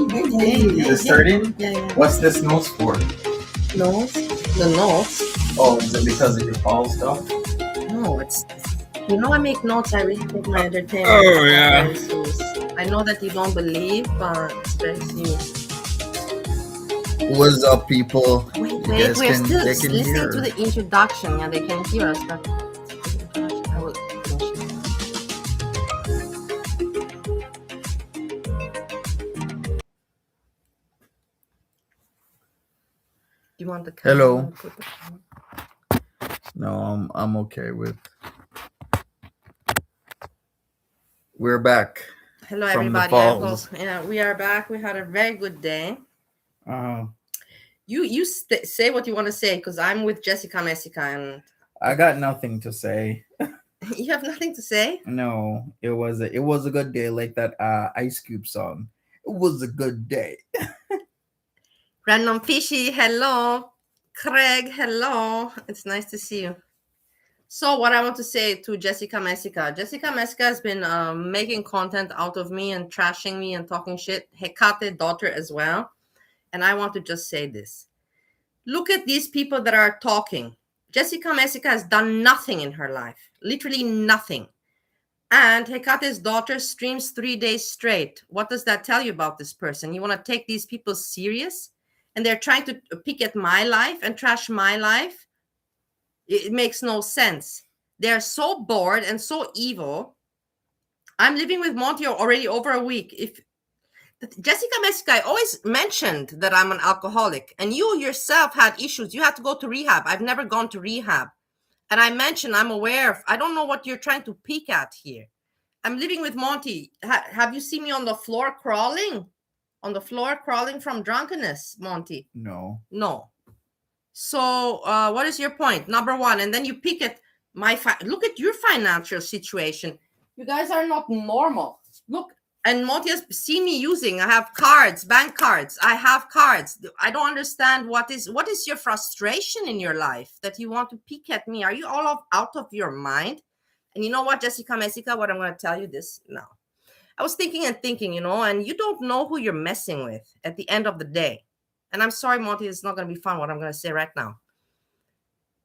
Is it starting? Yeah. What's this nose for? Nose? The nose? Oh, is it because of your fall stuff? No, it's I make notes. I really take my entertainment. Oh, yeah. Very serious. I know that you don't believe, but it's very serious. What's up, people? Wait, we're still listening to the introduction. Yeah, they can hear us, but I will finish it. Do you want the camera? Hello. No, I'm okay with. We're back. Hello, from everybody. The falls. We are back. We had a very good day. You say what you want to say, because I'm with Jessica Messica, and I got nothing to say. You have nothing to say? No, it was a good day, like that Ice Cube song. It was a good day. Random Fishy, hello. Craig, hello. It's nice to see you. So what I want to say to Jessica Messica has been making content out of me and trashing me and talking shit. Hecate daughter as well. And I want to just say this. Look at these people that are talking. Jessica Messica has done nothing in her life. Literally nothing. And Hecate's daughter streams 3 days straight. What does that tell you about this person? You want to take these people serious? And they're trying to pick at my life and trash my life? It makes no sense. They're so bored and so evil. I'm living with Monty already over a week. If Jessica Messica, I always mentioned that I'm an alcoholic, and you yourself had issues. You had to go to rehab. I've never gone to rehab. And I mentioned I'm aware of, I don't know what you're trying to peek at here. I'm living with Monty. Have you seen me on the floor crawling? On the floor crawling from drunkenness, Monty? No. So what is your point? Number one. And then you pick at look at your financial situation. You guys are not normal. Look, and Monty has seen me using. I have cards, bank cards. I have cards. I don't understand what is your frustration in your life that you want to pick at me. Are you all out of your mind? And you know what, Jessica Messica, what I'm going to tell you this now. I was thinking, and you don't know who you're messing with at the end of the day. And I'm sorry, Monty, it's not going to be fun what I'm going to say right now.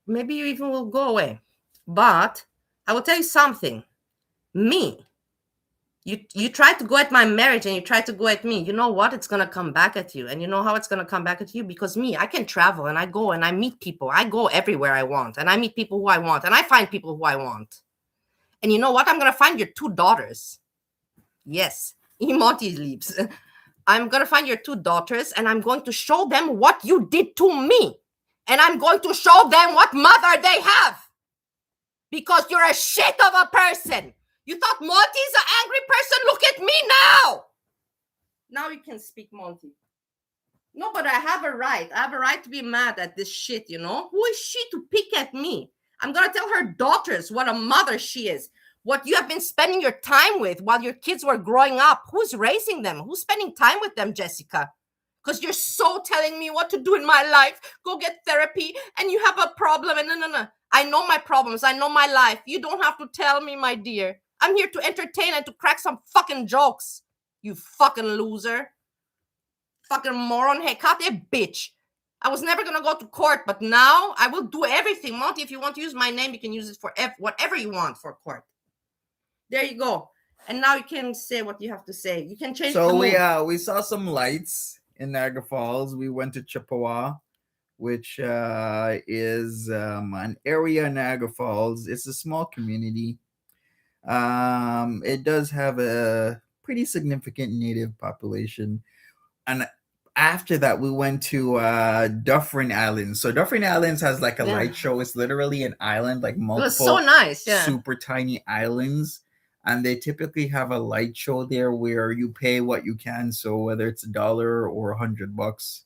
Maybe you even will go away. But I will tell you something. Me, you try to go at my marriage and you try to go at me. You know what? It's going to come back at you. And you know how it's going to come back at you? Because me, I can travel and I go and I meet people. I go everywhere I want. And I meet people who I want. And I find people who I want. And you know what? I'm going to find your 2 daughters. Yes, Monty leaves. I'm going to find your 2 daughters and I'm going to show them what you did to me. And I'm going to show them what mother they have. Because you're a shit of a person. You thought Monty's an angry person? Look at me now. Now you can speak, Monty. No, but I have a right. I have a right to be mad at this shit, Who is she to pick at me? I'm going to tell her daughters what a mother she is. What you have been spending your time with while your kids were growing up. Who's raising them? Who's spending time with them, Jessica? Because you're so telling me what to do in my life. Go get therapy and you have a problem. And no. I know my problems. I know my life. You don't have to tell me, my dear. I'm here to entertain and to crack some fucking jokes. You fucking loser. Fucking moron. Hecate, bitch. I was never going to go to court, but now I will do everything. Monty, if you want to use my name, you can use it for whatever you want for court. There you go. And now you can say what you have to say. You can change. So we saw some lights in Niagara Falls. We went to Chippewa, which is an area in Niagara Falls. It's a small community. It does have a pretty significant native population. And after that, we went to Dufferin Islands. So Dufferin Islands has like a light show. It's literally an island, like multiple. It was so nice, super tiny islands. And they typically have a light show there where you pay what you can. So whether it's $1 or $100,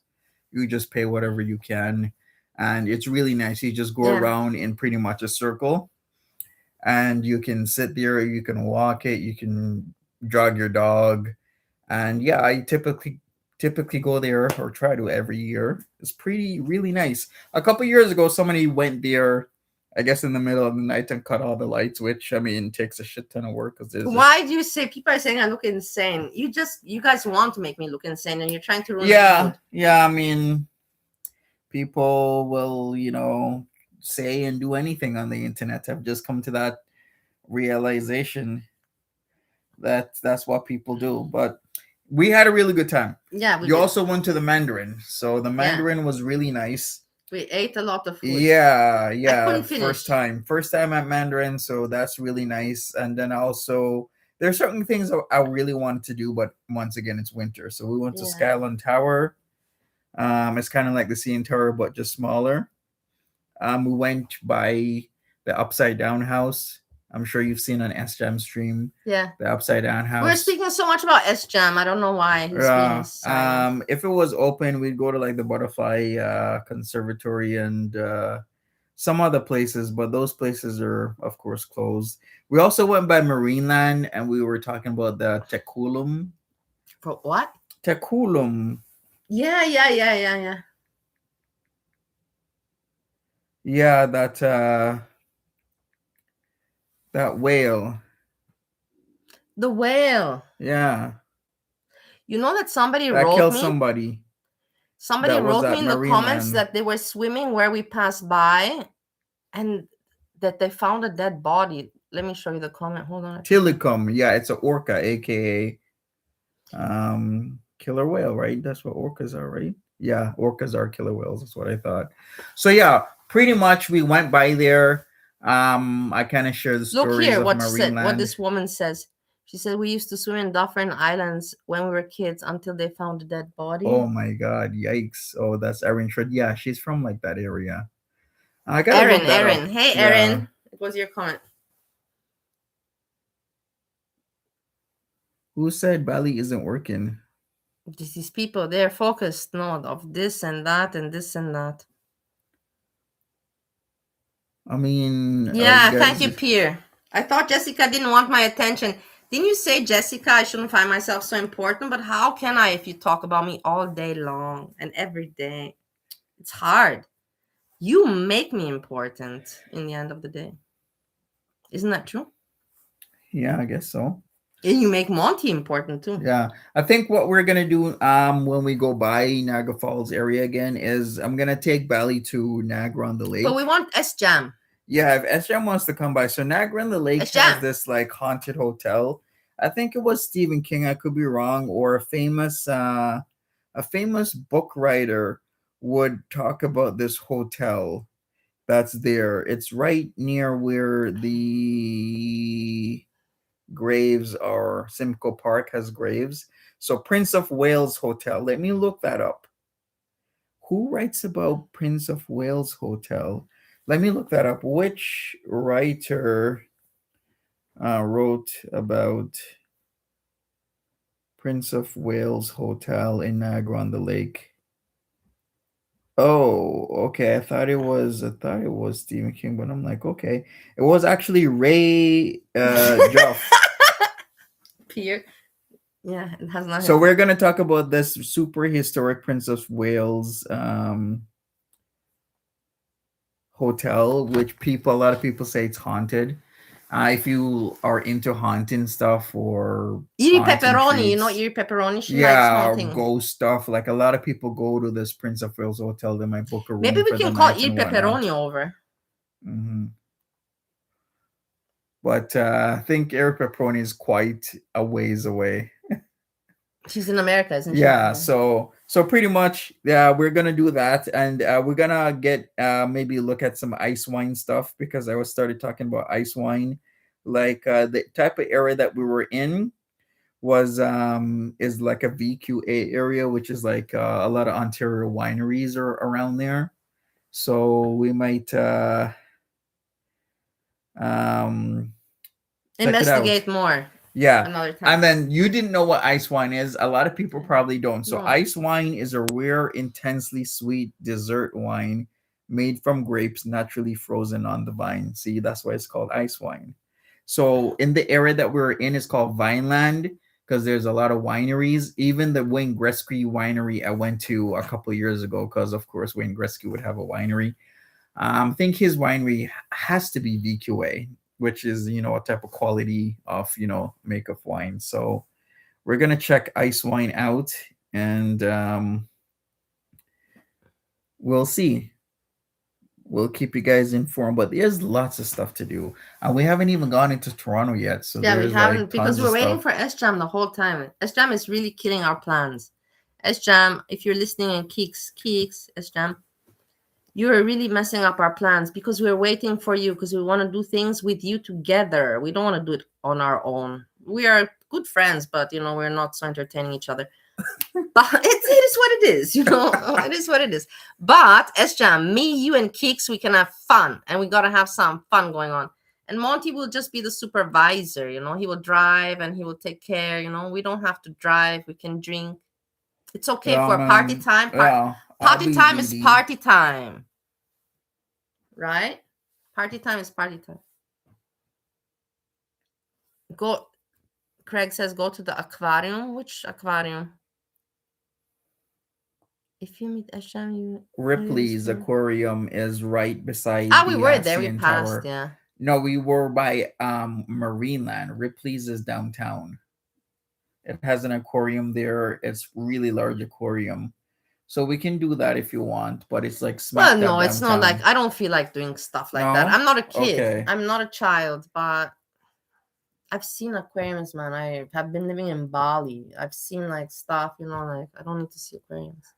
you just pay whatever you can. And it's really nice. You just go around in pretty much a circle. And you can sit there, you can walk it, you can jog your dog. And yeah, I typically go there, or try to every year. It's really nice. A couple years ago, somebody went there I guess in the middle of the night and cut all the lights, which I mean takes a shit ton of work because there's Why do you say people are saying I look insane? You guys want to make me look insane, and you're trying to ruin the mood. Yeah. I mean, people will say and do anything on the internet. I've just come to that realization that that's what people do. But we had a really good time. Yeah, we You did. also went to the Mandarin, so the Mandarin was really nice. We ate a lot of food. Yeah. I couldn't finish. First time at Mandarin, so that's really nice. And then also there are certain things I really wanted to do, but once again it's winter, so we went to Skyline Tower. It's kind of like the CN Tower but just smaller. We went by the Upside Down House. I'm sure you've seen on SJam stream. Yeah. The Upside Down House. We're speaking so much about SJam. I don't know why. If it was open, we'd go to like the Butterfly Conservatory and some other places, but those places are of course closed. We also went by Marineland and we were talking about the Tekulum. For what? Tekulum. Yeah. Yeah, that whale. The whale. Yeah. You know that somebody that wrote killed me? somebody. Somebody wrote me in the comments that they were swimming where we passed by and that they found a dead body. Let me show you the comment. Hold on. Tilikum. Yeah, it's an orca, aka killer whale, right? That's what orcas are, right? Yeah, orcas are killer whales. That's what I thought. So yeah, pretty much we went by there. I kind of share the stories. Look here, what this woman says. She said we used to swim in Dufferin Islands when we were kids until they found a dead body. Oh my god, yikes. Oh, that's Erin Shred. Yeah, she's from like that area. I got Erin. Hey, Erin. It was your comment. Who said Bali isn't working? These people, they're focused, of this and that and this and that. I mean... Yeah, thank you, Pierre. I thought Jessica didn't want my attention. Didn't you say, Jessica, I shouldn't find myself so important? But how can I if you talk about me all day long and every day? It's hard. You make me important in the end of the day. Isn't that true? Yeah, I guess so. And you make Monty important too. Yeah. I think what we're going to do when we go by Niagara Falls area again is I'm going to take Bali to Niagara on the Lake. But we want SJam. Yeah, if SJam wants to come by. So Niagara on the Lake has this like haunted hotel. I think it was Stephen King, I could be wrong, or a famous book writer would talk about this hotel that's there. It's right near where the graves are. Simcoe Park has graves. So Prince of Wales Hotel. Let me look that up. Who writes about Prince of Wales Hotel? Let me look that up. Which writer wrote about Prince of Wales Hotel in Niagara on the Lake? Oh, okay. I thought it was Stephen King, but I'm like, okay. It was actually Ray Joff. Pierre. Yeah, it has nothing. So we're gonna talk about this super historic Prince of Wales hotel, which a lot of people say it's haunted. If you are into haunting stuff or Iri Pepperoni, you know Iri Pepperoni? She likes haunting. Ghost stuff. Like a lot of people go to this Prince of Wales hotel. They might book a room. Maybe we can call Iri Pepperoni over. Mm-hmm. But I think Iri Pepperoni is quite a ways away. She's in America, isn't she? Yeah, so pretty much, yeah, we're gonna do that, and we're gonna get maybe look at some ice wine stuff because I started talking about ice wine. Like the type of area that we were in was is like a VQA area, which is like a lot of Ontario wineries are around there. So we might investigate more. Yeah. Another time. And then you didn't know what ice wine is. A lot of people probably don't. So ice wine is a rare, intensely sweet dessert wine made from grapes naturally frozen on the vine. See, that's why it's called ice wine. So in the area that we're in is called Vineland because there's a lot of wineries. Even the Wayne Gretzky winery I went to a couple of years ago because, of course, Wayne Gretzky would have a winery. I think his winery has to be VQA, which is a type of quality of makeup wine. So we're gonna check ice wine out, and we'll see. We'll keep you guys informed. But there's lots of stuff to do, and we haven't even gone into Toronto yet. So Yeah, we there's like haven't, because tons of we're waiting stuff. for SJam the whole time. SJam is really killing our plans. SJam, if you're listening, and Keeks, SJam, you're really messing up our plans because we're waiting for you, because we want to do things with you together. We don't want to do it on our own. We are good friends, but we're not so entertaining each other. But it is what it is, it is what it is. But SJam, me, you, and Keeks, we can have fun, and we gotta have some fun going on. And Monty will just be the supervisor, he will drive and he will take care. We don't have to drive, we can drink. It's okay Yeah, for party man. time. Yeah, I'll Party be time is DD. party time, right? Party time is party time. Go. Craig says go to the aquarium. Which aquarium? If you meet Asham, you Ripley's Aquarium is right beside we the were there. We CN passed. Tower. Yeah. No, we were by Marineland. Ripley's is downtown. It has an aquarium there. It's really large aquarium. So we can do that if you want, but it's like smack Well, no, dab it's not downtown. like, I don't feel like doing stuff like that. No? I'm not a kid. Okay. I'm not a child, but I've seen aquariums, man. I have been living in Bali. I've seen like stuff, like I don't need to see aquariums.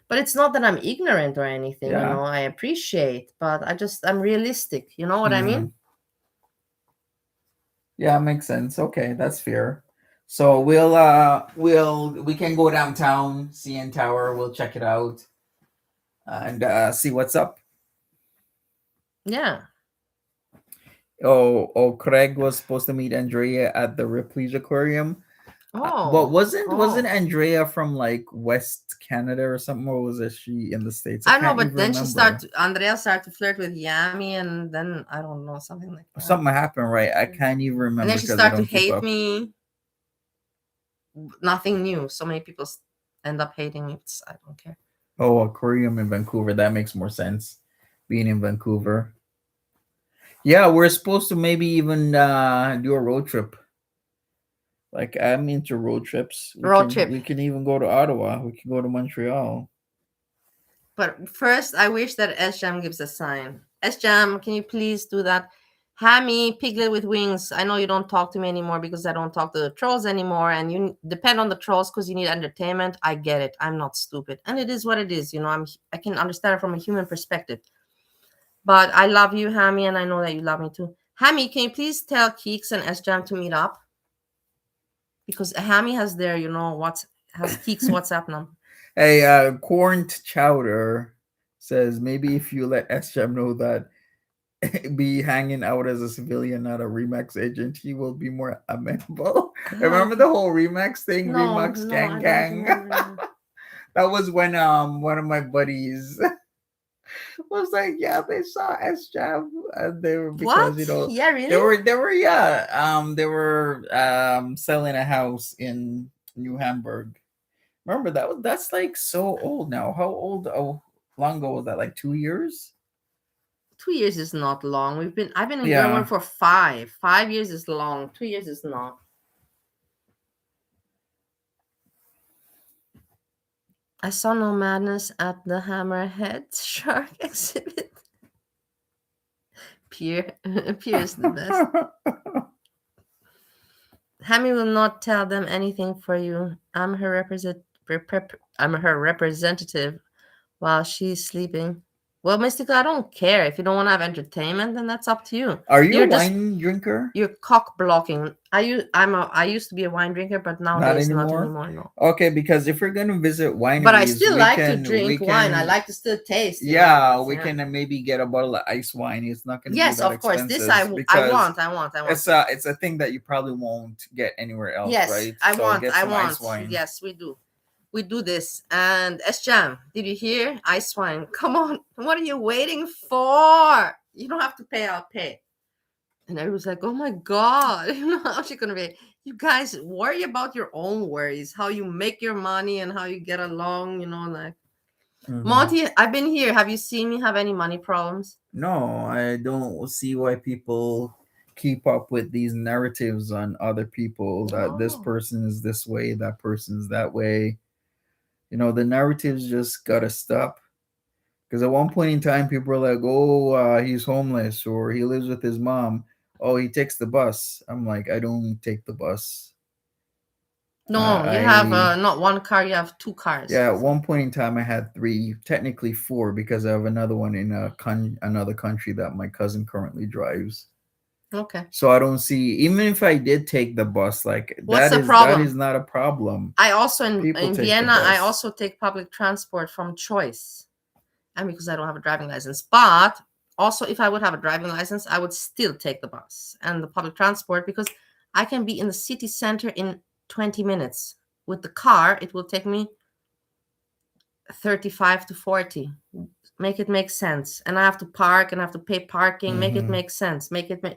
But it's not that I'm ignorant or anything, Yeah. I appreciate, but I'm realistic. You know what I mean? Yeah, makes sense. Okay, that's fair. So we can go downtown, CN Tower, we'll check it out and see what's up. Yeah. Oh, Craig was supposed to meet Andrea at the Ripley's Aquarium. But wasn't Andrea from like West Canada or something, or was it she in the States? I don't know, but then Andrea started to flirt with Yami, and then I don't know, something like that. Something happened, right? I can't even remember. And then she started to hate me. Nothing new. So many people end up hating me. I don't care. Oh, aquarium in Vancouver. That makes more sense. Being in Vancouver. Yeah, we're supposed to maybe even do a road trip. Like, I'm into road trips. We can even go to Ottawa. We can go to Montreal. But first, I wish that SJam gives a sign. SJam, can you please do that? Hammy, Piglet with Wings. I know you don't talk to me anymore because I don't talk to the trolls anymore, and you depend on the trolls because you need entertainment. I get it. I'm not stupid, and it is what it is. I can understand it from a human perspective. But I love you, Hammy, and I know that you love me too. Hammy, can you please tell Keeks and SJam to meet up? Because Hammy has their, has Keeks WhatsApp number. Hey, Corned Chowder says maybe if you let SJam know that be hanging out as a civilian, not a Remax agent, he will be more amenable. Remember the whole Remax thing? No, Remax gang. That was when one of my buddies was like, yeah, they saw SJam and they were, because yeah, really? they were selling a house in New Hamburg. Remember that's like so old now. How old? Oh, long ago was that? Like 2 years? 2 years is not long. I've been in German for 5. 5 years is long. 2 years is not. I saw no madness at the Hammerhead Shark exhibit. Pierre is the best. Hammy will not tell them anything for you. I'm her representative while she's sleeping. Well, Mystica, I don't care. If you don't want to have entertainment, then that's up to you. Are you a wine drinker? You're cock blocking. I used to be a wine drinker, but nowadays not anymore. No. Okay, because if we're gonna visit wineries, but I still like to drink wine. I like to still taste. Yeah, we can maybe get a bottle of ice wine. It's not gonna be that expensive. Yes, of course. This I want. It's a thing that you probably won't get anywhere else. Yes, right? I want. Ice wine. Yes, we do. We do this. And SJam, did you hear? Ice wine. Come on. What are you waiting for? You don't have to pay. I'll pay. And everyone's like, oh my God. How's she going to be? You guys worry about your own worries, how you make your money and how you get along, like. Monty, I've been here. Have you seen me have any money problems? No, I don't see why people keep up with these narratives on other people that this Oh. person is this way, that person's that way. The narratives just gotta stop. Because at one point in time, people were like, "Oh, he's homeless, or he lives with his mom. Oh, he takes the bus." I'm like, I don't take the bus. No, you have I not one car, you have two cars. Yeah, at one point in time, I had three, technically four, because I have another one in another country that my cousin currently drives. Okay. So I don't see, even if I did take the bus, like What's the that is problem? not a problem. I also People in take the Vienna, I bus. also take public transport from choice. And because I don't have a driving license. But also if I would have a driving license, I would still take the bus and the public transport because I can be in the city center in 20 minutes. With the car, it will take me 35 to 40. Make it make sense. And I have to park and I have to pay parking. Make it make sense.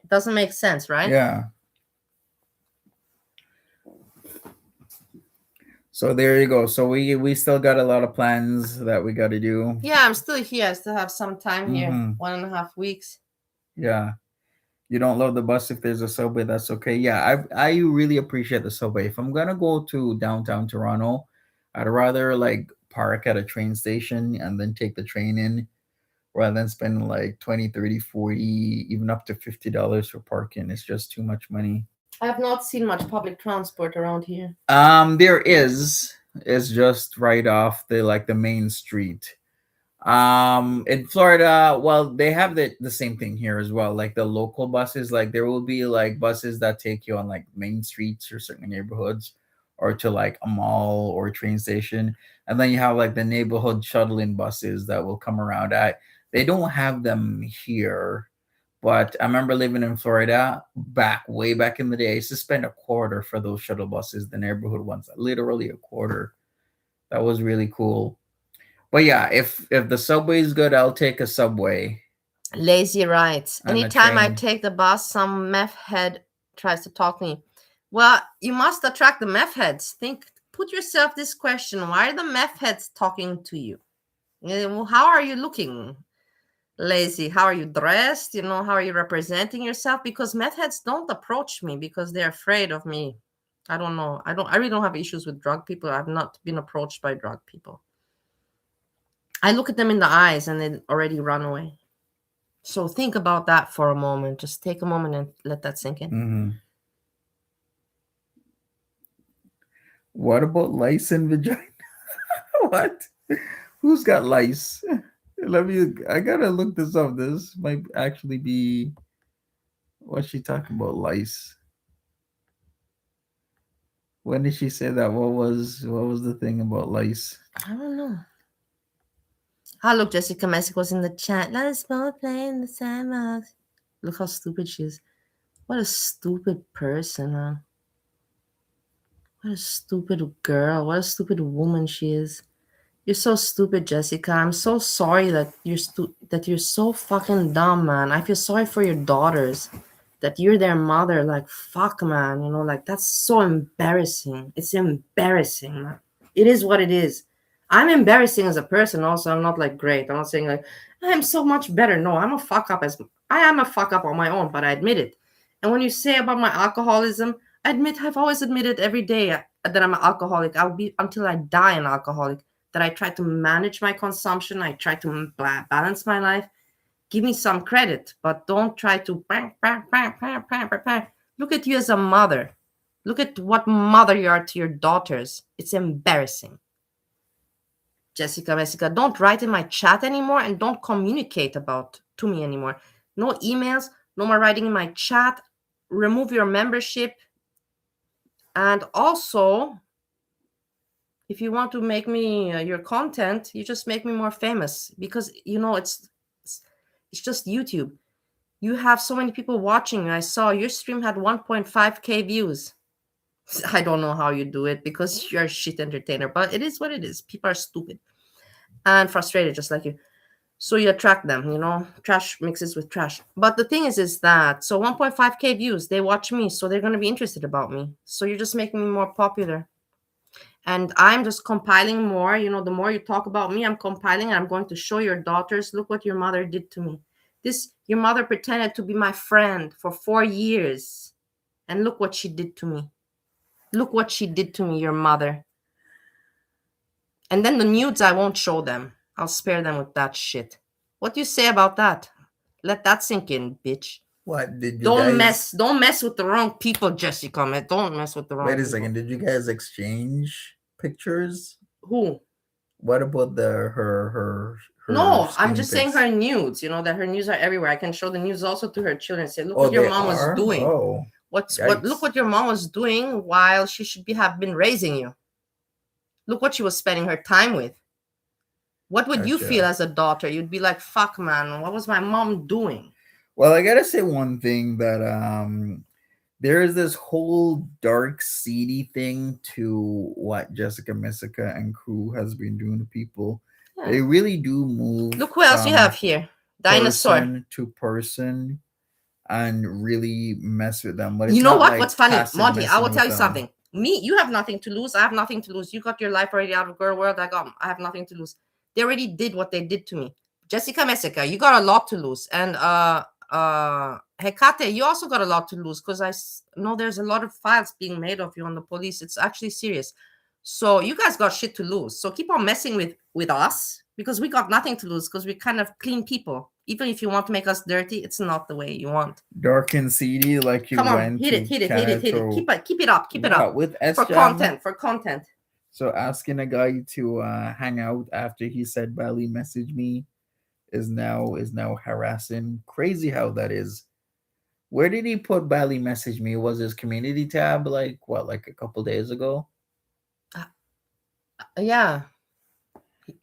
Doesn't make sense, right? Yeah. So there you go. So we still got a lot of plans that we got to do. Yeah, I'm still here. I still have some time here. 1.5 weeks. Yeah. You don't love the bus if there's a subway, that's okay. Yeah, I really appreciate the subway. If I'm gonna go to downtown Toronto, I'd rather like park at a train station and then take the train in rather than spending like 20, 30, 40, even up to $50 for parking. It's just too much money. I have not seen much public transport around here. There is. It's just right off the main street. In Florida, well, they have the same thing here as well. Like the local buses, like there will be like buses that take you on like main streets or certain neighborhoods or to like a mall or a train station. And then you have like the neighborhood shuttling buses that will come around. They don't have them here, but I remember living in Florida way back in the day. I used to spend a quarter for those shuttle buses, the neighborhood ones, literally a quarter. That was really cool. But yeah, if the subway is good, I'll take a subway Lazy writes. and a Anytime I train. take the bus, some meth head tries to talk to me. Well, you must attract the meth heads. Put yourself this question: why are the meth heads talking to you? How are you looking? Lazy. How are you dressed? How are you representing yourself? Because meth heads don't approach me because they're afraid of me. I don't know. I really don't have issues with drug people. I've not been approached by drug people. I look at them in the eyes and they already run away. So think about that for a moment. Just take a moment and let that sink in. What about lice and vagina? What? Who's got lice? I gotta look this up. This might actually be what's she talking about, lice. When did she say that? What was the thing about lice? I don't know. Look, Jessica Messick was in the chat. Let us both play in the sandbox. Look how stupid she is. What a stupid person, man. What a stupid girl. What a stupid woman she is. You're so stupid, Jessica. I'm so sorry that you're so fucking dumb, man. I feel sorry for your daughters. That you're their mother. Like, fuck, man. Like, that's so embarrassing. It's embarrassing, man. It is what it is. I'm embarrassing as a person also. I'm not like great. I'm not saying like I'm so much better. No, I am a fuck up on my own, but I admit it. And when you say about my alcoholism, I've always admitted every day that I'm an alcoholic. I'll be until I die an alcoholic. That I try to manage my consumption. I try to balance my life. Give me some credit, but don't try to look at you as a mother. Look at what mother you are to your daughters. It's embarrassing. Jessica, don't write in my chat anymore and don't communicate to me anymore. No emails, no more writing in my chat. Remove your membership. And also, if you want to make me your content, you just make me more famous because it's just YouTube. You have so many people watching. I saw your stream had 1.5k views. I don't know how you do it because you're a shit entertainer, but it is what it is. People are stupid and frustrated just like you. So you attract them, trash mixes with trash. But the thing is that, so 1.5k views, they watch me, so they're going to be interested about me. So you're just making me more popular. And I'm just compiling more. The more you talk about me, I'm compiling, and I'm going to show your daughters, look what your mother did to me. Your mother pretended to be my friend for 4 years, and look what she did to me. Look what she did to me, your mother. And then the nudes, I won't show them. I'll spare them with that shit. What do you say about that? Let that sink in, bitch. What did you Don't guys? don't mess with the wrong people, Jessica, man. Don't mess with the wrong Wait a people. second. Did you guys exchange pictures? Who? What about her No, I'm skinny just saying pics? her nudes. That her nudes are everywhere. I can show the nudes also to her children. Say, look Oh, what your they mom was are. doing. Oh, Look yikes. what your mom was doing while she should have been raising you. Look what she was spending her time with. What would you feel Gotcha. as a daughter? You'd be like, fuck, man, what was my mom doing? Well, I gotta say one thing that there is this whole dark, seedy thing to what Jessica Messica and crew has been doing to people. Yeah. They really do move. Look who else you have here. Dinosaur. Person to person and really mess with them. But You it's know not what? like What's funny, passive Monty? I will messing tell with you them. something. Me, you have nothing to lose. I have nothing to lose. You got your life already out of girl world. I have nothing to lose. They already did what they did to me. Jessica Messica, you got a lot to lose. And Hecate, you also got a lot to lose, because I know there's a lot of files being made of you on the police. It's actually serious. So you guys got shit to lose. So keep on messing with us, because we got nothing to lose, because we're kind of clean people. Even if you want to make us dirty, it's not the way you want. Dark and seedy, like you Come on, went hit it, to hit it, hit Canada it, hit it. to Keep it up, keep it up. with For SJam. content. So asking a guy to hang out after he said Bali message me is now harassing. Crazy how that is. Where did he put Bali message me? Was his community tab like a couple days ago? Yeah.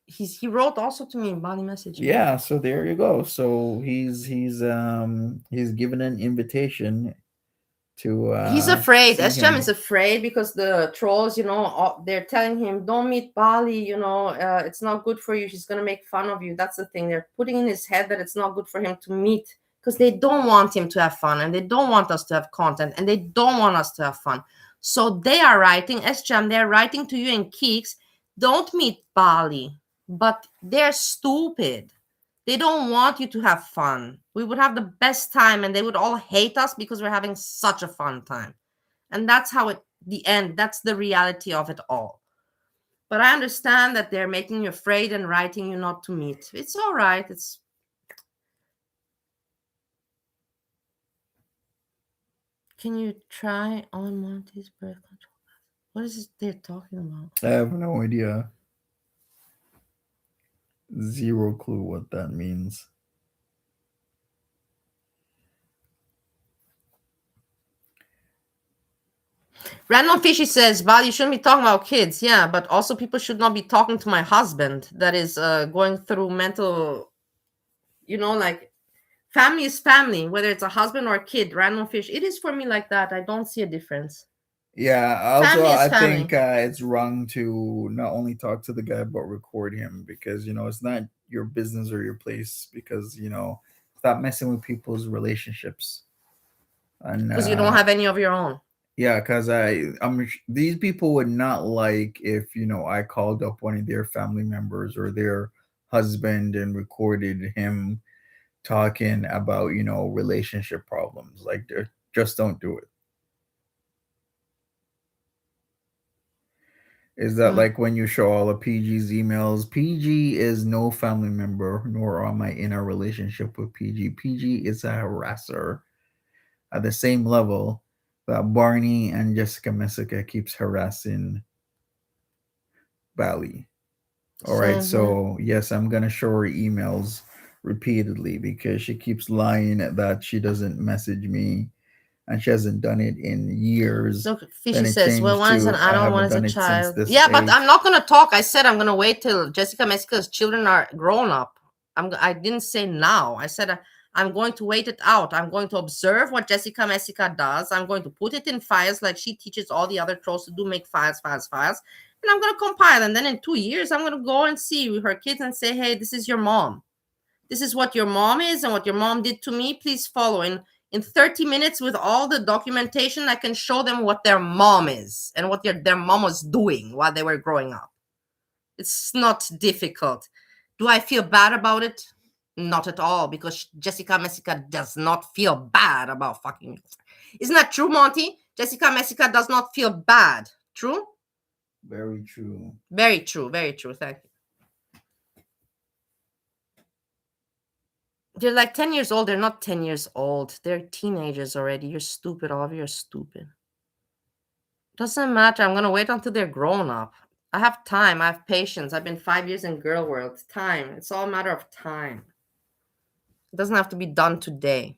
He wrote also to me in body message. Yeah, so there you go. So he's given an invitation to He's afraid. see SJM him. is afraid because the trolls, they're telling him, don't meet Bali, it's not good for you. She's going to make fun of you. That's the thing. They're putting in his head that it's not good for him to meet, because they don't want him to have fun, and they don't want us to have content, and they don't want us to have fun. So they are writing, SJM, they're writing to you and Keeks, don't meet Bali, but they're stupid. They don't want you to have fun. We would have the best time, and they would all hate us because we're having such a fun time. And that's how the end, that's the reality of it all. But I understand that they're making you afraid and writing you not to meet. It's all right. Can you try on Monty's birth control? What is it they're talking about? I have no idea. Zero clue what that means. Random Fishy says, Val, you shouldn't be talking about kids. Yeah, but also people should not be talking to my husband that is going through mental, like family is family, whether it's a husband or a kid. Random Fish, it is for me like that. I don't see a difference. Yeah, also Family is I family. think it's wrong to not only talk to the guy but record him, because it's not your business or your place, because stop messing with people's relationships. And Because you don't have any of your own. yeah, because these people would not like if I called up one of their family members or their husband and recorded him talking about relationship problems. Like, just don't do it. Is that like when you show all of PG's emails? PG is no family member, nor am I in a relationship with PG. PG is a harasser at the same level that Barney and Jessica Messica keeps harassing Bali. All right, so yes, I'm gonna show her emails repeatedly because she keeps lying that she doesn't message me, and she hasn't done it in years. Look, Fishy says, well, one is an I adult, one haven't is a done it since child. this Yeah, but age. I'm not gonna talk. I said I'm gonna wait till Jessica Messica's children are grown up. I didn't say now. I said I'm going to wait it out. I'm going to observe what Jessica Messica does. I'm going to put it in files like she teaches all the other trolls to do, make files. And I'm going to compile. And then in 2 years, I'm going to go and see her kids and say, hey, this is your mom. This is what your mom is and what your mom did to me. Please follow. In 30 minutes with all the documentation, I can show them what their mom is and what their mom was doing while they were growing up. It's not difficult. Do I feel bad about it? Not at all, because Jessica Messica does not feel bad about fucking me. Isn't that true, Monty? Jessica Messica does not feel bad. True? Very true. Very true. Very true. Thank you. They're like 10 years old. They're not 10 years old. They're teenagers already. You're stupid. All of you are stupid. Doesn't matter. I'm going to wait until they're grown up. I have time. I have patience. I've been 5 years in girl world. Time. It's all a matter of time. It doesn't have to be done today.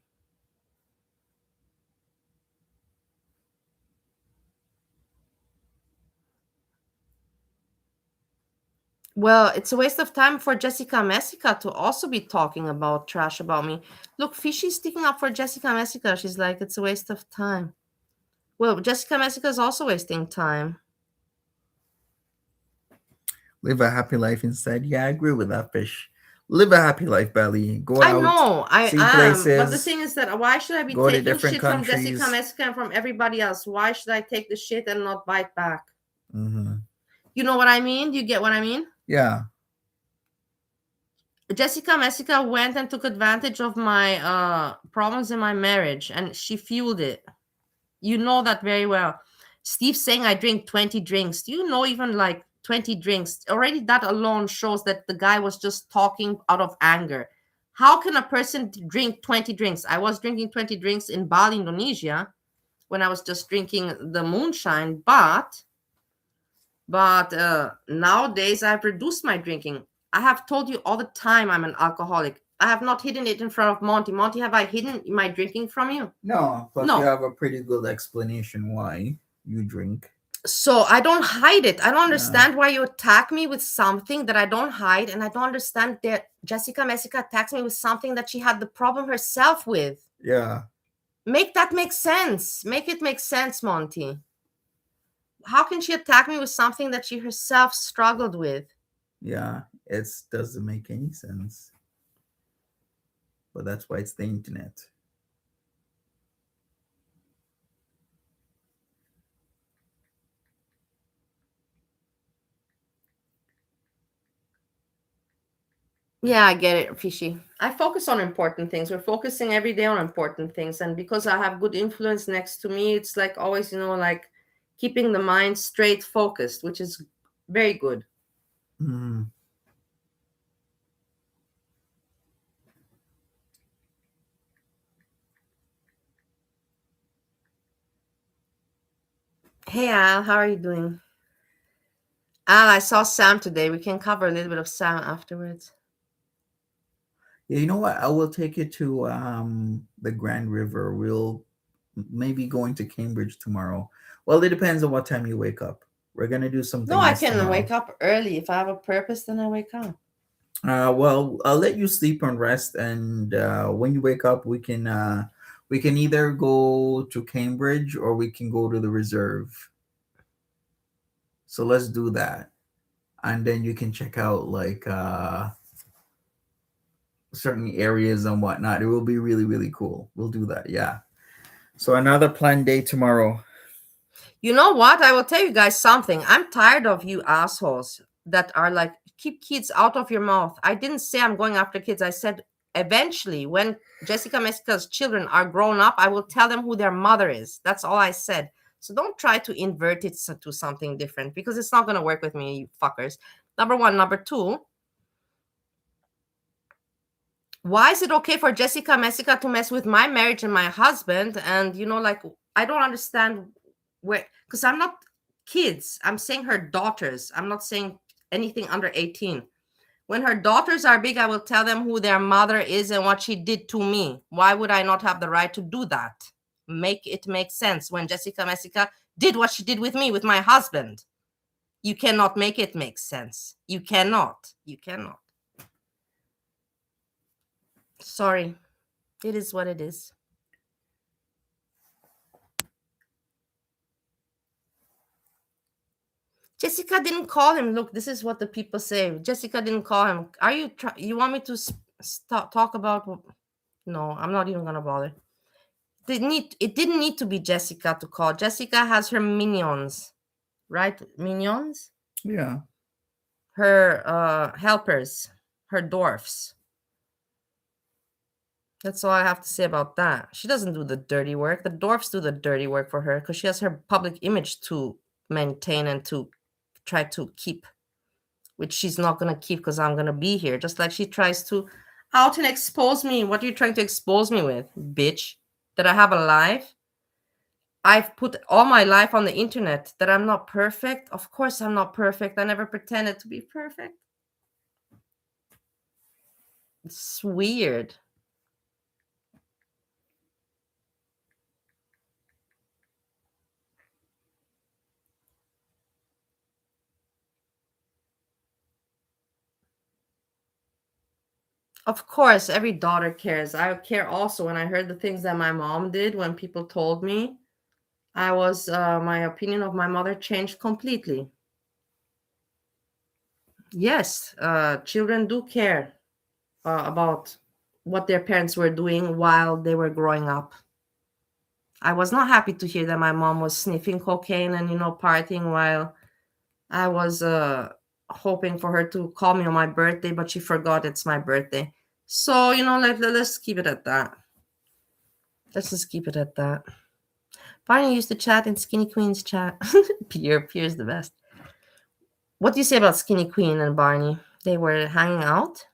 Well, it's a waste of time for Jessica Messica to also be talking about trash about me. Look, Fishy's sticking up for Jessica Messica. She's like, it's a waste of time. Well, Jessica Messica is also wasting time. Live a happy life instead. Yeah, I agree with that, Fish. Live a happy life, Belly. Go I out. know, I see am. places, but the thing is that why should I be go to taking different shit from countries. Jessica Messica and from everybody else? Why should I take the shit and not bite back? Mm-hmm. You know what I mean? Do you get what I mean? Yeah. Jessica Messica went and took advantage of my problems in my marriage, and she fueled it. You know that very well. Steve saying I drink 20 drinks. Do you know even like 20 drinks? Already that alone shows that the guy was just talking out of anger. How can a person drink 20 drinks? I was drinking 20 drinks in Bali, Indonesia, when I was just drinking the moonshine, but nowadays I've reduced my drinking. I have told you all the time I'm an alcoholic. I have not hidden it in front of Monty. Monty, have I hidden my drinking from you? No, but No. you have a pretty good explanation why you drink. So I don't hide it. I don't understand why you attack me with something that I don't hide, and I don't understand that Jessica Messica attacks me with something that she had the problem herself with. Yeah. Make that make sense. Make it make sense, Monty. How can she attack me with something that she herself struggled with? Yeah, it doesn't make any sense. But that's why it's the internet. Yeah, I get it, Fishy. I focus on important things. We're focusing every day on important things. And because I have good influence next to me, it's like always, like keeping the mind straight focused, which is very good. Mm. Hey, Al, how are you doing? Al, I saw Sam today. We can cover a little bit of Sam afterwards. Yeah, you know what? I will take you to the Grand River. We'll maybe going to Cambridge tomorrow. Well, it depends on what time you wake up. We're gonna do something. No, I nice can tomorrow. wake up early. If I have a purpose, then I wake up. Well, I'll let you sleep and rest, and when you wake up, we can either go to Cambridge or we can go to the reserve. So let's do that, and then you can check out like certain areas and whatnot. It will be really, really cool. We'll do that. Yeah. So another planned day tomorrow. You know what? I will tell you guys something. I'm tired of you assholes that are like, keep kids out of your mouth. I didn't say I'm going after kids. I said eventually, when Jessica Messica's children are grown up, I will tell them who their mother is. That's all I said. So don't try to invert it to something different, because it's not going to work with me, you fuckers. Number one. Number two, why is it okay for Jessica Messica to mess with my marriage and my husband? And, like, I don't understand where, because I'm not kids. I'm saying her daughters. I'm not saying anything under 18. When her daughters are big, I will tell them who their mother is and what she did to me. Why would I not have the right to do that? Make it make sense. When Jessica Messica did what she did with me, with my husband, you cannot make it make sense. You cannot. You cannot. Sorry. It is what it is. Jessica didn't call him. Look, this is what the people say. Jessica didn't call him. Are you want me to talk about? No, I'm not even gonna bother. It didn't need to be Jessica to call. Jessica has her minions, right? Minions? Yeah. Her helpers, her dwarfs. That's all I have to say about that. She doesn't do the dirty work. The dwarfs do the dirty work for her because she has her public image to maintain and to try to keep, which she's not going to keep because I'm going to be here. Just like she tries to out and expose me. What are you trying to expose me with, bitch? That I have a life? I've put all my life on the internet. That I'm not perfect? Of course I'm not perfect. I never pretended to be perfect. It's weird. Of course, every daughter cares. I care also. When I heard the things that my mom did, when people told me, my opinion of my mother changed completely. Yes, children do care about what their parents were doing while they were growing up. I was not happy to hear that my mom was sniffing cocaine and, partying while I was hoping for her to call me on my birthday, but she forgot it's my birthday. So, let's keep it at that. Let's just keep it at that. Barney used to chat in Skinny Queen's chat. Pierre's the best. What do you say about Skinny Queen and Barney? They were hanging out?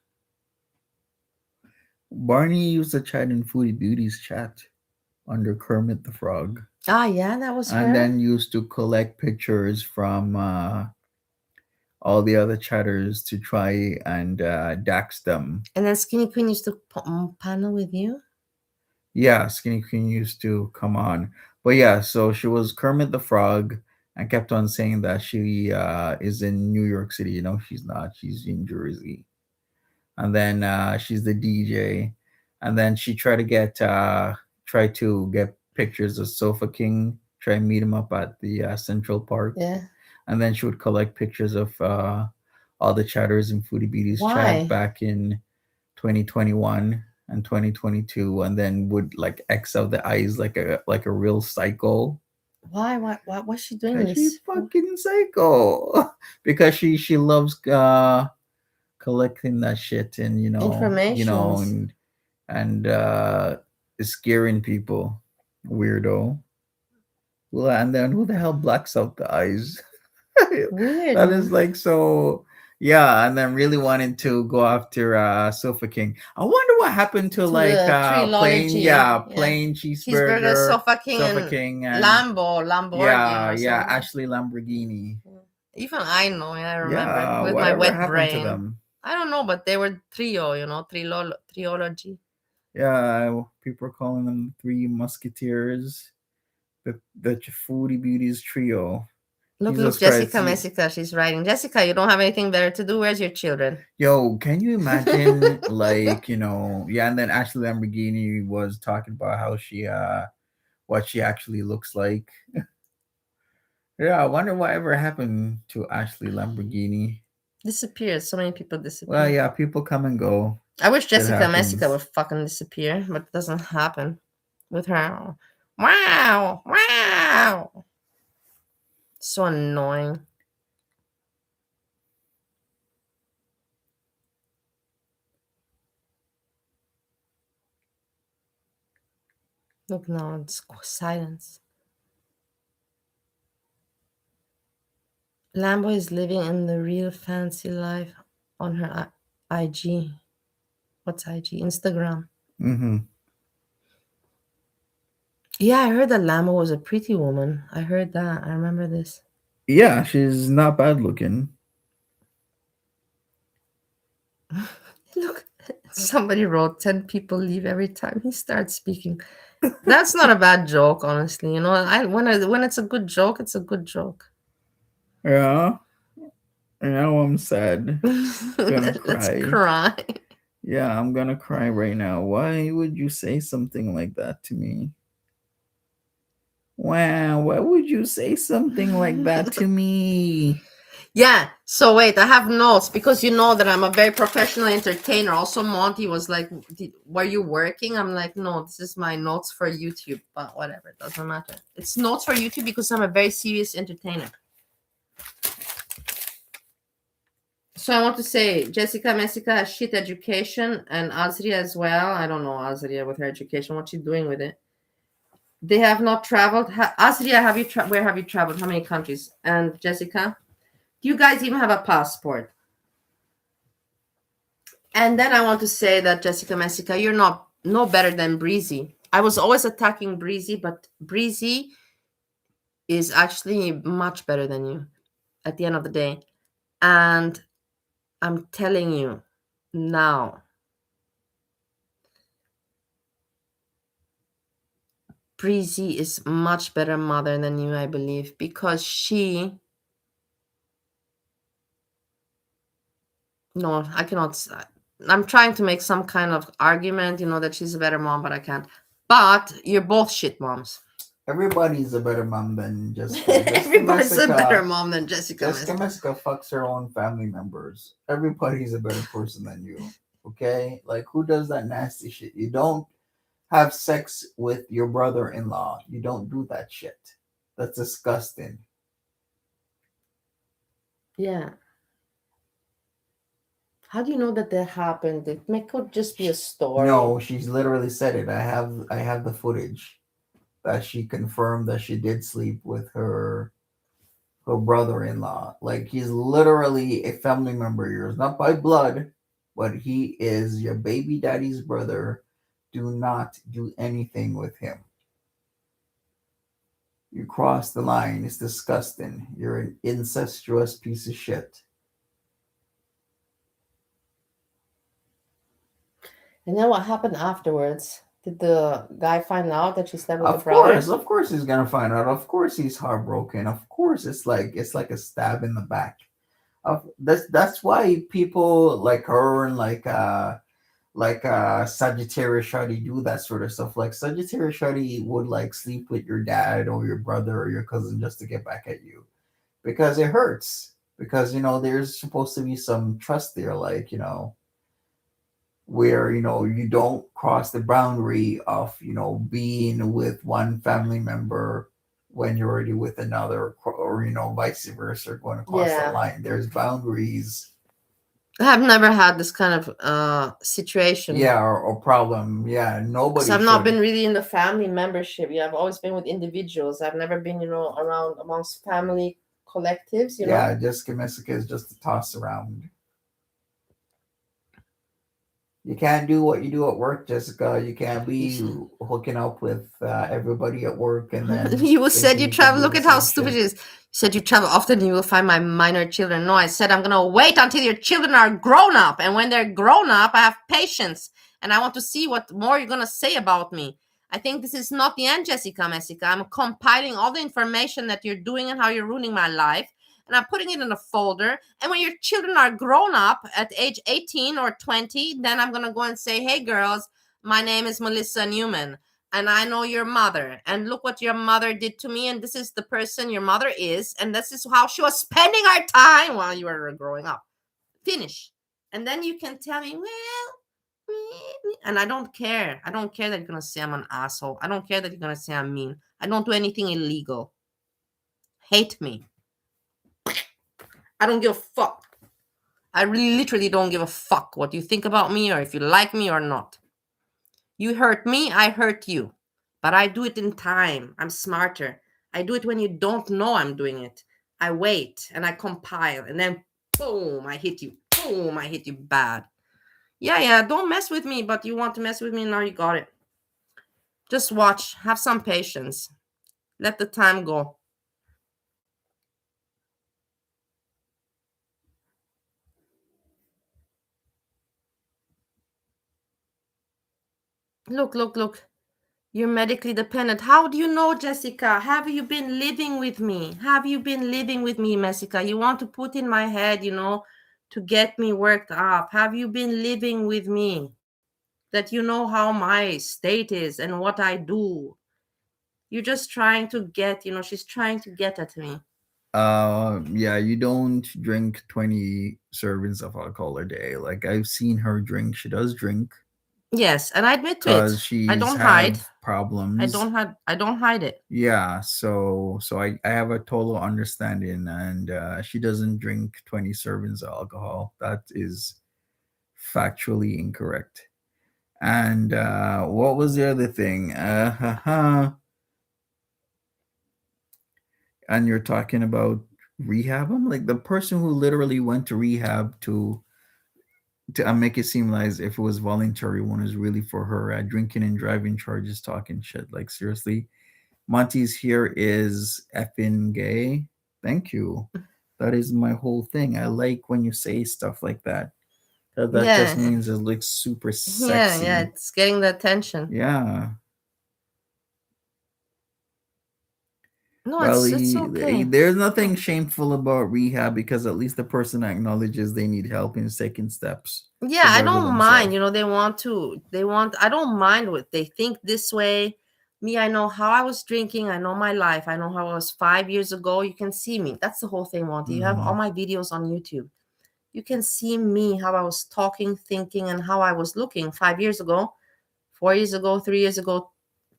Barney used to chat in Foodie Beauty's chat under Kermit the Frog. Ah, yeah, that was her. And then used to collect pictures from all the other chatters to try and dax them. And then Skinny Queen used to panel with you? Yeah, Skinny Queen used to come on. But yeah, so she was Kermit the Frog and kept on saying that she is in New York City. She's not. She's in Jersey. And then she's the DJ. And then she tried to get pictures of Sofa King, try and meet him up at the Central Park. Yeah. And then she would collect pictures of all the chatters in Foodie Beauty's chat back in 2021 and 2022, and then would like X out the eyes like a real psycho. Why what's she doing this? She's fucking psycho. Because she loves collecting that shit and information and scaring people. Weirdo. Well, and then who the hell blacks out the eyes? Weird. That is like so. Yeah, and then really wanted to go after Sofa King. I wonder what happened to like plain cheeseburger, Sofa King, and Lamborghini. Yeah, Ashley Lamborghini. Even I know, I remember with my wet brain. To them? I don't know, but they were trio, trilogy. Yeah, people are calling them Three Musketeers, the Foodie Beauties trio. Look, Jessica, she's writing. Jessica, you don't have anything better to do. Where's your children? Yo, can you imagine, like, and then Ashley Lamborghini was talking about how she, what she actually looks like. Yeah, I wonder what ever happened to Ashley Lamborghini. Disappears. So many people disappear. Well, yeah, people come and go. I wish Jessica would fucking disappear, but it doesn't happen with her. Wow. So annoying. Look, now it's silence. Lambo is living in the real fancy life on her IG. What's IG? Instagram. Mm-hmm. Yeah, I heard that Lambo was a pretty woman. I heard that. I remember this. Yeah, she's not bad looking. Look, somebody wrote 10 people leave every time he starts speaking. That's not a bad joke, honestly. When it's a good joke, it's a good joke. Yeah. Now I'm sad. Gonna cry. Let's cry. Yeah, I'm gonna cry right now. Why would you say something like that to me? Wow, why would you say something like that to me? Yeah. So wait, I have notes because you know that I'm a very professional entertainer. Also, Monty was like, "Were you working?" I'm like, "No, this is my notes for YouTube." But whatever, it doesn't matter. It's notes for YouTube because I'm a very serious entertainer. So I want to say, Jessica Messica has shit education, and Azria as well. I don't know Azria with her education. What's she doing with it? They have not traveled. Azria, have you? Where have you traveled? How many countries? And Jessica, do you guys even have a passport? And then I want to say that Jessica Messica, you're not no better than Breezy. I was always attacking Breezy, but Breezy is actually much better than you at the end of the day. And I'm telling you now, Breezy is much better mother than you, I believe, because no, I cannot. I'm trying to make some kind of argument, that she's a better mom, but I can't. But you're both shit moms. Everybody's a better mom than Jessica. Everybody's a better mom than Jessica. Jessica Messica fucks her own family members. Everybody's a better person than you. Okay? Like, who does that nasty shit? You don't have sex with your brother-in-law. You don't do that shit. That's disgusting. Yeah. How do you know that happened? It could just be a story. No, she's literally said it. I have the footage that she confirmed that she did sleep with her brother-in-law. Like, he's literally a family member of yours, not by blood, but he is your baby daddy's brother. Do not do anything with him. You crossed the line. It's disgusting. You're an incestuous piece of shit. And then what happened afterwards? Did the guy find out that she slept with the brother? Of course he's gonna find out. Of course he's heartbroken. Of course it's like a stab in the back. That's why people like her and like Sagittarius Shawty do that sort of stuff. Like Sagittarius Shawty would like sleep with your dad or your brother or your cousin just to get back at you because it hurts. Because there's supposed to be some trust there, like where you don't cross the boundary of being with one family member when you're already with another, or vice versa, going across that line. There's boundaries. I've never had this kind of situation. Yeah, or problem. Yeah, nobody. So I've not been really in the family membership. Yeah, I've always been with individuals. I've never been, around amongst family collectives. Yeah, Jessica Messica is just a toss around. You can't do what you do at work, Jessica. You can't be hooking up with everybody at work and then. You said you travel. Look at how stupid it is. You said you travel often. You will find my minor children. No, I said I'm gonna wait until your children are grown up, and when they're grown up, I have patience, and I want to see what more you're gonna say about me. I think this is not the end, Jessica Messica. I'm compiling all the information that you're doing and how you're ruining my life, and I'm putting it in a folder. And when your children are grown up at age 18 or 20, then I'm going to go and say, hey, girls, my name is Melissa Newman, and I know your mother. And look what your mother did to me. And this is the person your mother is. And this is how she was spending our time while you were growing up. Finish. And then you can tell me, well, and I don't care. I don't care that you're going to say I'm an asshole. I don't care that you're going to say I'm mean. I don't do anything illegal. Hate me. I don't give a fuck. I literally don't give a fuck what you think about me or if you like me or not. You hurt me, I hurt you. But I do it in time. I'm smarter. I do it when you don't know I'm doing it. I wait and I compile and then boom, I hit you. Boom, I hit you bad. Yeah, don't mess with me, but you want to mess with me, now you got it. Just watch. Have some patience. Let the time go. Look. You're medically dependent. How do you know, Jessica? Have you been living with me? Have you been living with me, Jessica? You want to put in my head, to get me worked up. Have you been living with me? That you know how my state is and what I do. You're just trying to get, she's trying to get at me. Yeah, you don't drink 20 servings of alcohol a day. Like I've seen her drink. She does drink Yes, and I admit to it. because I she's don't hide. have problems. I don't hide it. Yeah, so I have a total understanding, and she doesn't drink 20 servings of alcohol. That is factually incorrect. And what was the other thing? And you're talking about rehab. I'm like the person who literally went to rehab to make it seem like as if it was voluntary one is really for her drinking and driving charges, talking shit. Like seriously, Monty's here is effing gay. Thank you. That is my whole thing. I like when you say stuff like that. That just Yeah, means it looks super yeah, sexy. it's getting the attention. Yeah. No, Well, it's okay. there's nothing shameful about rehab because at least the person acknowledges they need help and is taking steps Yeah, to I better don't mind. themselves. You know, I don't mind what they think this way. Me, I know how I was drinking. I know my life. I know how I was 5 years ago. You can see me. That's the whole thing, Monty. You have all Hmm. my videos on YouTube. You can see me, how I was talking, thinking, and how I was looking 5 years ago, 4 years ago, 3 years ago,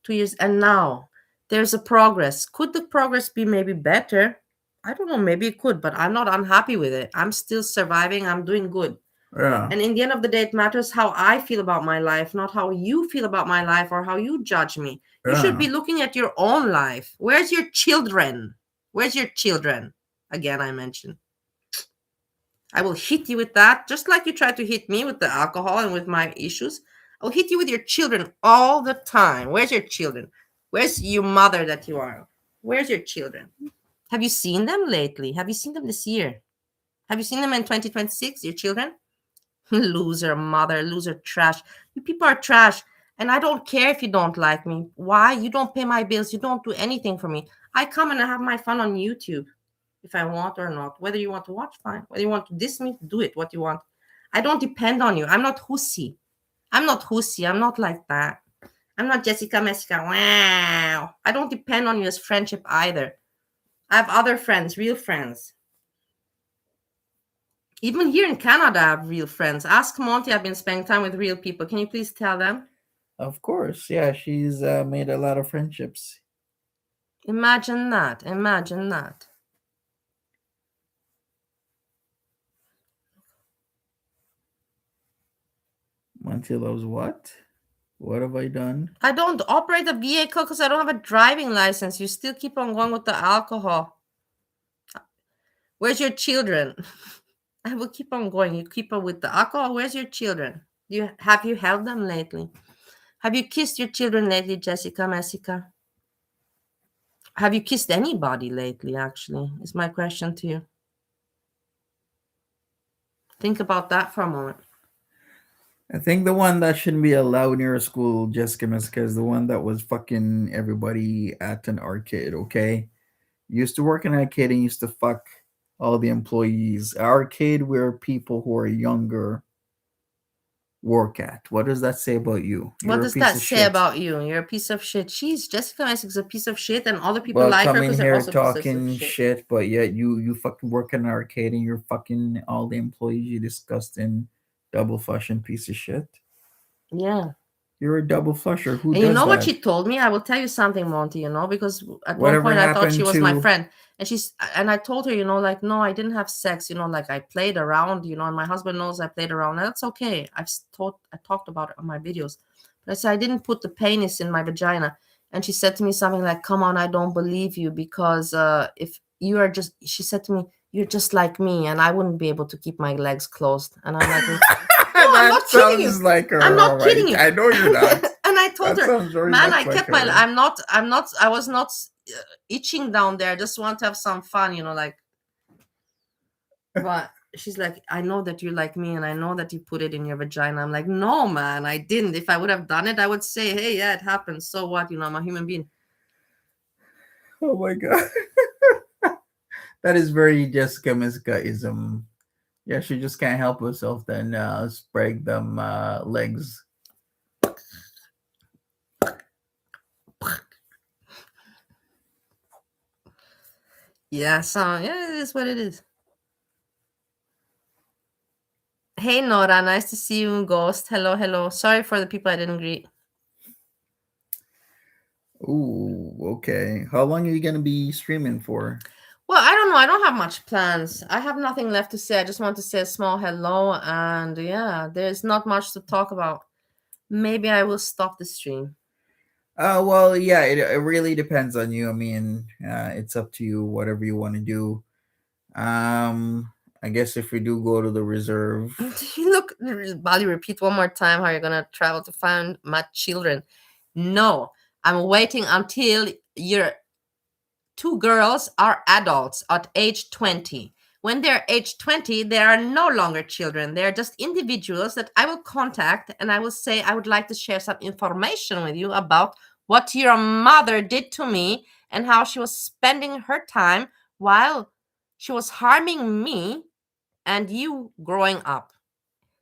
2 years, and now there's a progress. Could the progress be maybe better? I don't know. Maybe it could, but I'm not unhappy with it. I'm still surviving. I'm doing good. Yeah. And in the end of the day, it matters how I feel about my life, not how you feel about my life or how you judge me. You should Yeah. be looking at your own life. Where's your children? Where's your children? Again, I mentioned. I will hit you with that, just like you tried to hit me with the alcohol and with my issues. I'll hit you with your children all the time. Where's your children? Where's your mother that you are? Where's your children? Have you seen them lately? Have you seen them this year? Have you seen them in 2026, your children? Loser mother, loser trash. You people are trash. And I don't care if you don't like me. Why? You don't pay my bills. You don't do anything for me. I come and I have my fun on YouTube if I want or not. Whether you want to watch, fine. Whether you want to diss me, do it, what you want. I don't depend on you. I'm not hussy. I'm not hussy. I'm not like that. I'm not Jessica Messica. Wow. I don't depend on you as friendship either. I have other friends, real friends. Even here in Canada, I have real friends. Ask Monty, I've been spending time with real people. Can you please tell them? Of course. Yeah, she's made a lot of friendships. Imagine that. Imagine that. Monty loves what? What have I done? I don't operate a vehicle because I don't have a driving license. You still keep on going with the alcohol. Where's your children? I will keep on going. You keep on with the alcohol. Where's your children? Have you held them lately? Have you kissed your children lately, Jessica Messica? Have you kissed anybody lately, actually? Is my question to you. Think about that for a moment. I think the one that shouldn't be allowed near a school, Jessica Messica, is the one that was fucking everybody at an arcade, okay? Used to work in an arcade and used to fuck all the employees. Arcade where people who are younger work at. What does that say about you? What You're a does piece that of say shit. about you? You're a piece of shit. She's Jessica Messick's a piece of shit, and other people But like her coming because they're here also pieces of talking shit. shit, but yet you fucking work in an arcade and you're fucking all the employees, you disgusting double flushing piece of shit. Yeah. You're a double flusher. Who And you does know what that? she told me? I will tell you something, Monty, because at one Whatever point I thought she happened was my to friend. And I told her, like, no, I didn't have sex, like I played around, and my husband knows I played around. And that's okay. I talked about it on my videos. But I said I didn't put the penis in my vagina. And she said to me something like, come on, I don't believe you because if you are just, she said to me, you're just like me and I wouldn't be able to keep my legs closed. And I'm like, no, I'm that not kidding you. sounds like I'm her, all not right. kidding you. I know you're not. And I told That her, sounds very man, much I like kept my, her. I was not itching down there. I just want to have some fun, like, but she's like, I know that you're like me and I know that you put it in your vagina. I'm like, no, man, I didn't. If I would have done it, I would say, hey, yeah, it happened. So what? I'm a human being. Oh my god. That is very Jessica Miska-ism. Yeah, she just can't help herself then spread them legs. Yeah, so yeah, it is what it is. Hey Nora, nice to see you, Ghost. Hello, hello. Sorry for the people I didn't greet. Ooh, okay. How long are you gonna be streaming for? Well, I don't know. I don't have much plans. I have nothing left to say. I just want to say a small hello, and yeah, there's not much to talk about. Maybe I will stop the stream. Well, yeah, it really depends on you. I mean, it's up to you, whatever you want to do. Um, I guess if we do go to the reserve, Look, Bali, repeat one more time how you're gonna travel to find my children. No, I'm waiting until your two girls are adults at age 20. When they're age 20, they are no longer children. They're just individuals that I will contact and I will say, I would like to share some information with you about what your mother did to me and how she was spending her time while she was harming me and you growing up.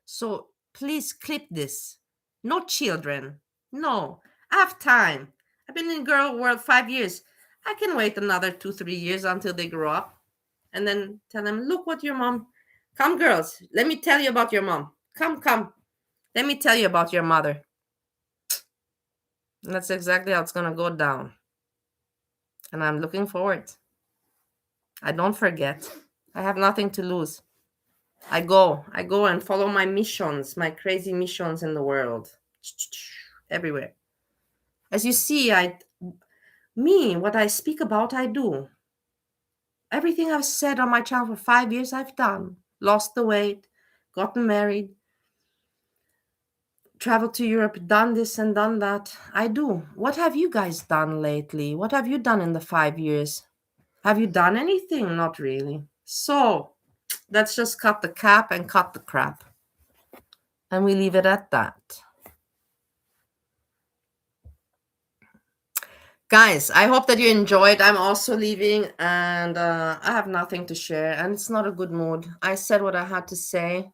So please clip this. No children. No. I have time. I've been in girl world 5 years. I can wait another 2, 3 years until they grow up and then tell them, look what your mom. Come, girls. Let me tell you about your mom. Come, come. Let me tell you about your mother. And that's exactly how it's going to go down. And I'm looking forward. I don't forget. I have nothing to lose. I go and follow my missions, my crazy missions in the world. Everywhere. As you see, what I speak about, I do. Everything I've said on my channel for 5 years, I've done. Lost the weight, gotten married, traveled to Europe, done this and done that. I do. What have you guys done lately? What have you done in the 5 years? Have you done anything? Not really. So let's just cut the cap and cut the crap. And we leave it at that. Guys, I hope that you enjoyed. I'm also leaving and I have nothing to share and it's not a good mood. I said what I had to say.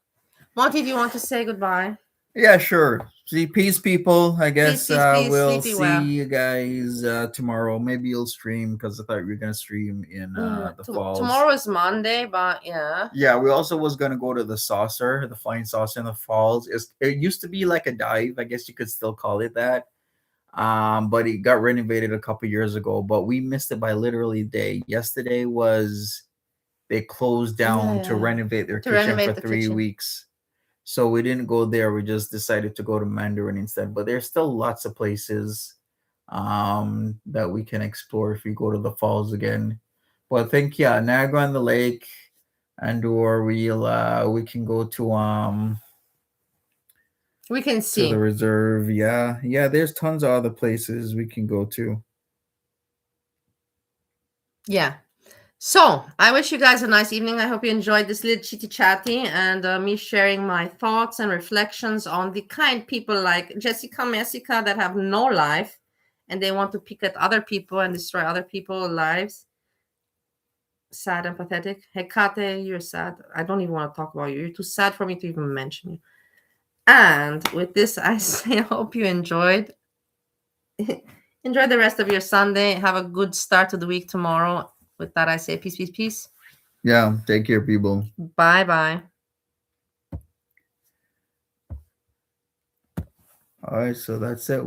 Monty, do you want to say goodbye? yeah, sure. See, peace, people. I Peace, guess peace, peace. we'll Sleepy see well. you guys tomorrow. Maybe you'll stream because I thought you were gonna stream in Yeah, the falls. tomorrow is Monday, but yeah. Yeah, we also was gonna go to the saucer, the flying saucer in the falls. It used to be like a dive. I guess you could still call it that. But it got renovated a couple years ago. But we missed it by literally a day. Yesterday was they closed down to Yeah. renovate their To kitchen for renovate the 3 weeks. So we didn't go there. We just decided to go to Mandarin instead. But there's still lots of places that we can explore if we go to the falls again. But I think yeah, Niagara on the Lake, and or we can go We can to the see. reserve. Yeah, yeah. There's tons of other places we can go to. Yeah. So I wish you guys a nice evening. I hope you enjoyed this little chitty chatty and me sharing my thoughts and reflections on the kind people like Jessica Messica that have no life and they want to pick at other people and destroy other people's lives. Sad and pathetic. Hey, Kate, you're sad. I don't even want to talk about you. You're too sad for me to even mention you. And with this, I say, I hope you enjoyed. Enjoy the rest of your Sunday. Have a good start to the week tomorrow. With that, I say peace, peace, peace. Yeah, take care, people. Bye, bye. All right, so that's it.